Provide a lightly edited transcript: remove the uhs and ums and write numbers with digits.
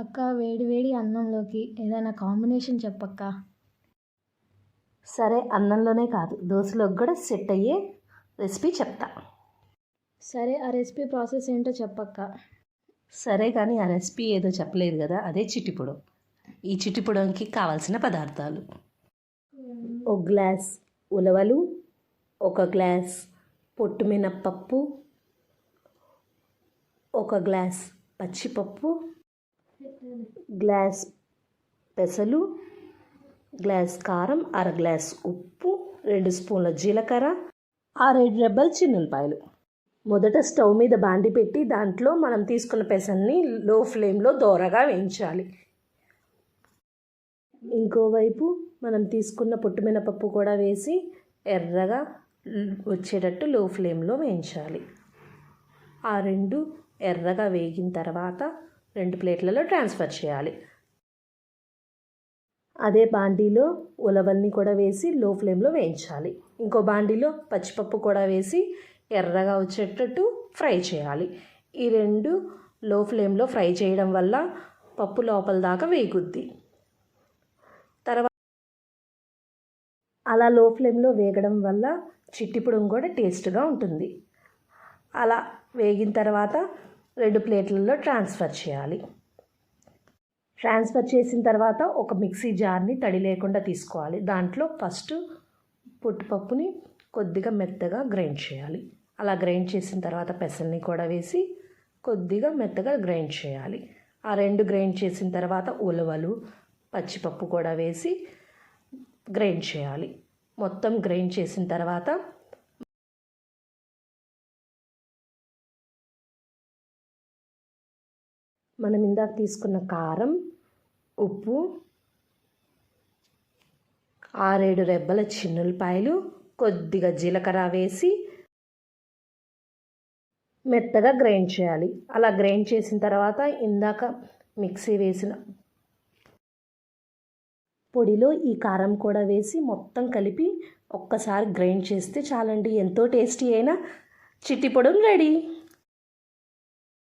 అక్క వేడి వేడి అన్నంలోకి ఏదైనా కాంబినేషన్ చెప్పక్క. సరే, అన్నంలోనే కాదు దోశలోకి కూడా సెట్ అయ్యే రెసిపీ చెప్తా. సరే, ఆ రెసిపీ ప్రాసెస్ ఏంటో చెప్పక్క. సరే కానీ ఆ రెసిపీ ఏదో చెప్పలేదు కదా, అదే చిట్టిపొడి. ఈ చిట్టిపొడికి కావాల్సిన పదార్థాలు: ఒక గ్లాస్ ఉలవలు, ఒక గ్లాస్ పొట్టు మినప్పప్పు, ఒక గ్లాస్ పచ్చిపప్పు, గ్లాస్ పెసలు, గ్లాస్ కారం, అర గ్లాస్ ఉప్పు, 2 స్పూన్ల జీలకర్ర, 6 రెబ్బల చిన్నులపాయలు. మొదట స్టవ్ మీద బాండి పెట్టి దాంట్లో మనం తీసుకున్న పెసల్ని లో ఫ్లేమ్లో దోరగా వేయించాలి. ఇంకోవైపు మనం తీసుకున్న పొట్టు మినపప్పు కూడా వేసి ఎర్రగా వచ్చేటట్టు లో ఫ్లేమ్లో వేయించాలి. ఆ 2 ఎర్రగా వేగిన తర్వాత 2 ప్లేట్లలో ట్రాన్స్ఫర్ చేయాలి. అదే బాండీలో ఉలవల్ని కూడా వేసి లో ఫ్లేమ్లో వేయించాలి. ఇంకో బాండీలో పచ్చిపప్పు కూడా వేసి ఎర్రగా వచ్చేటట్టు ఫ్రై చేయాలి. ఈ 2 లో ఫ్లేమ్లో ఫ్రై చేయడం వల్ల పప్పు లోపల దాకా వేగుద్ది. తర్వాత అలా లో ఫ్లేమ్లో వేగడం వల్ల చిట్టిపొడి కూడా టేస్ట్గా ఉంటుంది. అలా వేగిన తర్వాత 2 ప్లేట్లలో ట్రాన్స్ఫర్ చేయాలి. ట్రాన్స్ఫర్ చేసిన తర్వాత ఒక మిక్సీ జార్ని తడి లేకుండా తీసుకోవాలి. దాంట్లో ఫస్ట్ పొట్టుపప్పుని కొద్దిగా మెత్తగా గ్రైండ్ చేయాలి. అలా గ్రైండ్ చేసిన తర్వాత పెసల్ని కూడా వేసి కొద్దిగా మెత్తగా గ్రైండ్ చేయాలి. ఆ 2 గ్రైండ్ చేసిన తర్వాత ఉలవలు, పచ్చిపప్పు కూడా వేసి గ్రైండ్ చేయాలి. మొత్తం గ్రైండ్ చేసిన తర్వాత మనం ఇందాక తీసుకున్న కారం, ఉప్పు, 6 రెబ్బల చిన్నులపాయలు, కొద్దిగా జీలకర్ర వేసి మెత్తగా గ్రైండ్ చేయాలి. అలా గ్రైండ్ చేసిన తర్వాత ఇందాక మిక్సీ వేసిన పొడిలో ఈ కారం కూడా వేసి మొత్తం కలిపి ఒక్కసారి గ్రైండ్ చేస్తే చాలండి. ఎంతో టేస్టీ అయిన చిట్టిపొడి రెడీ.